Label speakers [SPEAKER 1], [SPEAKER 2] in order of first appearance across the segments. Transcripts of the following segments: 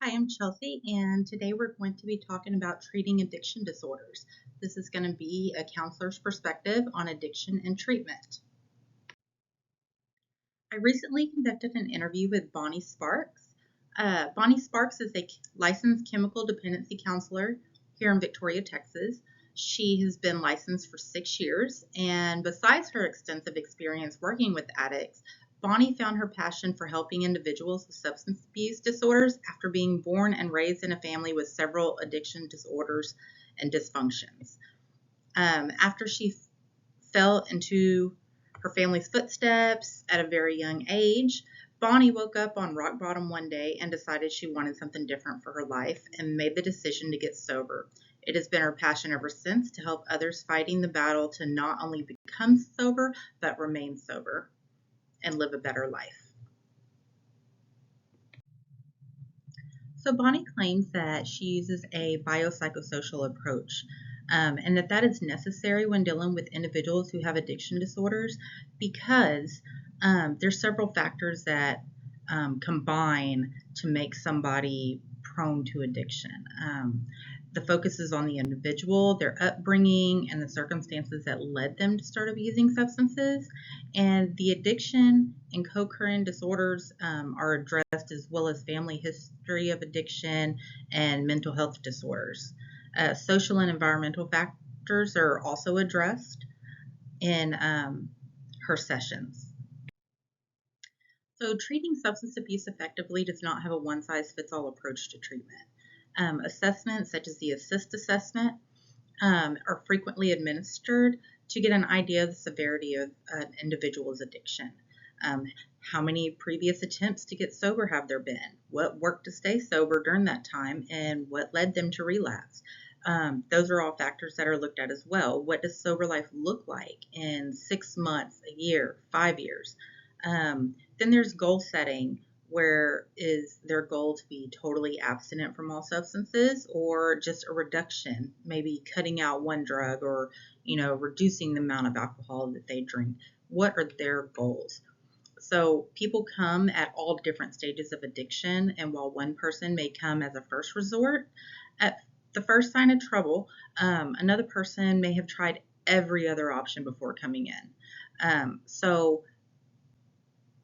[SPEAKER 1] Hi, I'm Chelsea, and today we're going to be talking about treating addiction disorders. This is going to be a counselor's perspective on addiction and treatment. I recently conducted an interview with Bonnie Sparks. Bonnie Sparks is a licensed chemical dependency counselor here in Victoria, Texas. She has been licensed for 6 years, and besides her extensive experience working with addicts, Bonnie found her passion for helping individuals with substance abuse disorders after being born and raised in a family with several addiction disorders and dysfunctions. After she fell into her family's footsteps at a very young age, Bonnie woke up on rock bottom one day and decided she wanted something different for her life and made the decision to get sober. It has been her passion ever since to help others fighting the battle to not only become sober, but remain sober and live a better life. So Bonnie claims that she uses a biopsychosocial approach, and that is necessary when dealing with individuals who have addiction disorders because there's several factors that combine to make somebody prone to addiction. The focus is on the individual, their upbringing, and the circumstances that led them to start abusing substances. And the addiction and co-occurring disorders are addressed, as well as family history of addiction and mental health disorders. Social and environmental factors are also addressed in her sessions. So treating substance abuse effectively does not have a one-size-fits-all approach to treatment. Assessments such as the ASSIST assessment are frequently administered to get an idea of the severity of an individual's addiction. How many previous attempts to get sober have there been? What worked to stay sober during that time, and what led them to relapse? Those are all factors that are looked at as well. What does sober life look like in 6 months, a year, 5 years? Then there's goal setting. Where is their goal to be totally abstinent from all substances, or just a reduction, maybe cutting out one drug, or reducing the amount of alcohol that they drink? What are their goals? So people come at all different stages of addiction, and while one person may come as a first resort at the first sign of trouble, another person may have tried every other option before coming in. So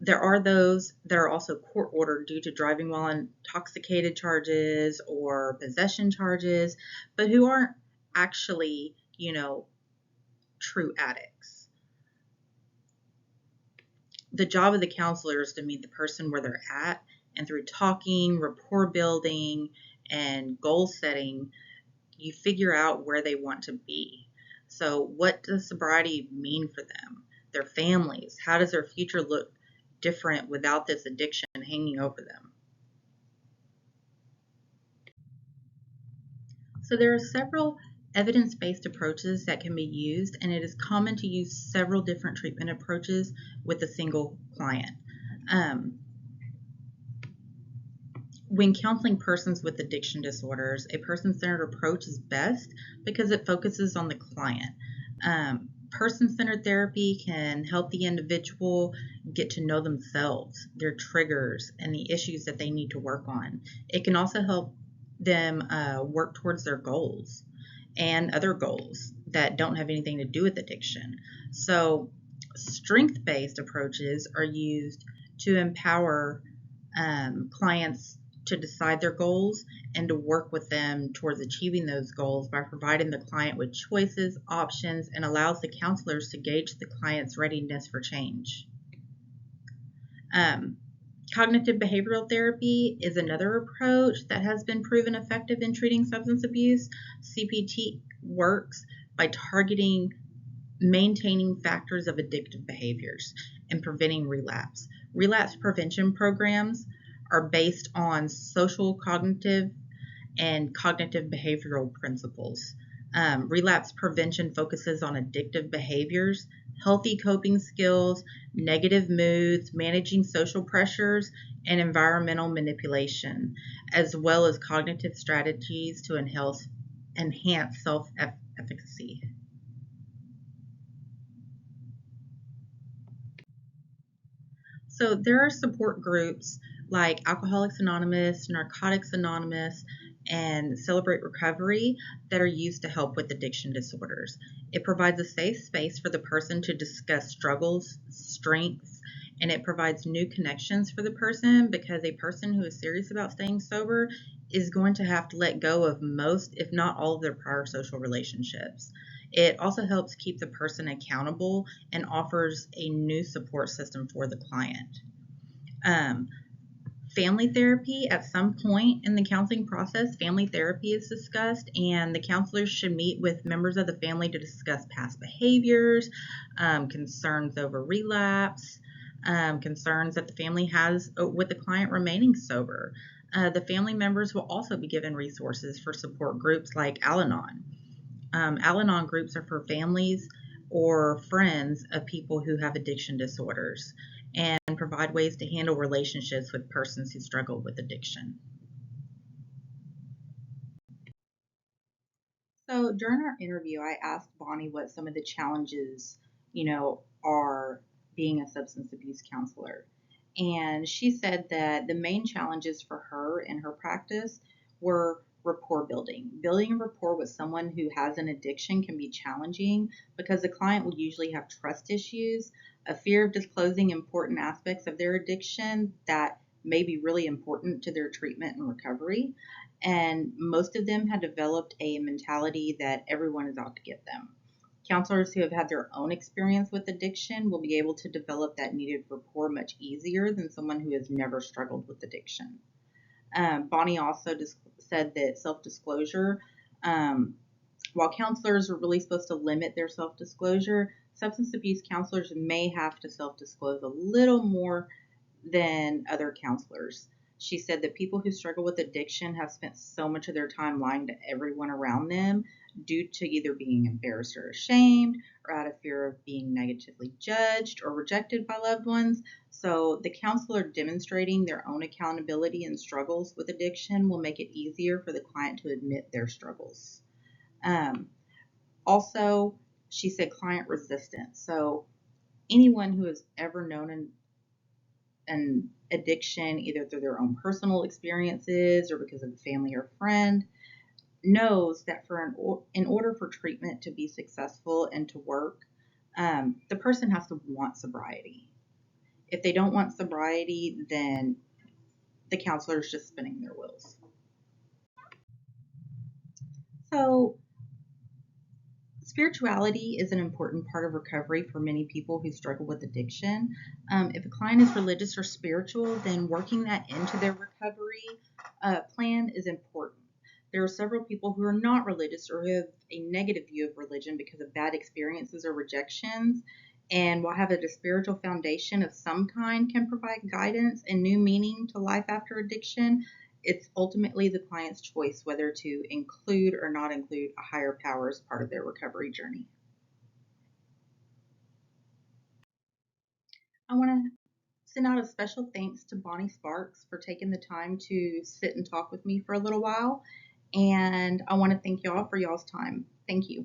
[SPEAKER 1] there are those that are also court ordered due to driving while intoxicated charges or possession charges, but who aren't actually, true addicts. The job of the counselor is to meet the person where they're at, and through talking, rapport building, and goal setting, you figure out where they want to be. So what does sobriety mean for them, their families? How does their future look different without this addiction hanging over them? So there are several evidence-based approaches that can be used, and it is common to use several different treatment approaches with a single client. When counseling persons with addiction disorders, a person-centered approach is best because it focuses on the client. Person-centered therapy can help the individual get to know themselves, their triggers, and the issues that they need to work on. It can also help them work towards their goals and other goals that don't have anything to do with addiction. So strength-based approaches are used to empower clients to decide their goals and to work with them towards achieving those goals by providing the client with choices, options, and allows the counselors to gauge the client's readiness for change. Cognitive behavioral therapy is another approach that has been proven effective in treating substance abuse. CBT works by targeting maintaining factors of addictive behaviors and preventing relapse. Relapse prevention programs are based on social cognitive and cognitive behavioral principles. Relapse prevention focuses on addictive behaviors, healthy coping skills, negative moods, managing social pressures, and environmental manipulation, as well as cognitive strategies to enhance self-efficacy. So there are support groups like Alcoholics Anonymous, Narcotics Anonymous, and Celebrate Recovery that are used to help with addiction disorders. It provides a safe space for the person to discuss struggles, strengths, and it provides new connections for the person, because a person who is serious about staying sober is going to have to let go of most, if not all, of their prior social relationships. It also helps keep the person accountable and offers a new support system for the client. Um, Family therapy, at some point in the counseling process, family therapy is discussed, and the counselors should meet with members of the family to discuss past behaviors, concerns over relapse, concerns that the family has with the client remaining sober. The family members will also be given resources for support groups like Al Anon. Al Anon groups are for families or friends of people who have addiction disorders, and provide ways to handle relationships with persons who struggle with addiction. So during our interview, I asked Bonnie what some of the challenges, are being a substance abuse counselor. And she said that the main challenges for her in her practice were rapport building. Building a rapport with someone who has an addiction can be challenging because the client will usually have trust issues, a fear of disclosing important aspects of their addiction that may be really important to their treatment and recovery. And most of them had developed a mentality that everyone is out to get them. Counselors who have had their own experience with addiction will be able to develop that needed rapport much easier than someone who has never struggled with addiction. Bonnie also said that self disclosure, while counselors are really supposed to limit their self disclosure, substance abuse counselors may have to self disclose a little more than other counselors. She said that people who struggle with addiction have spent so much of their time lying to everyone around them due to either being embarrassed or ashamed, or out of fear of being negatively judged or rejected by loved ones. So, the counselor demonstrating their own accountability and struggles with addiction will make it easier for the client to admit their struggles. Um, Also, she said client resistance. So, anyone who has ever known an addiction, either through their own personal experiences or because of a family or friend, knows that in order for treatment to be successful and to work, the person has to want sobriety. If they don't want sobriety, then the counselor is just spinning their wheels. So, spirituality is an important part of recovery for many people who struggle with addiction. If a client is religious or spiritual, then working that into their recovery plan is important. There are several people who are not religious or who have a negative view of religion because of bad experiences or rejections. And while having a spiritual foundation of some kind can provide guidance and new meaning to life after addiction, it's ultimately the client's choice whether to include or not include a higher power as part of their recovery journey. I want to send out a special thanks to Bonnie Sparks for taking the time to sit and talk with me for a little while. And I want to thank y'all for y'all's time. Thank you.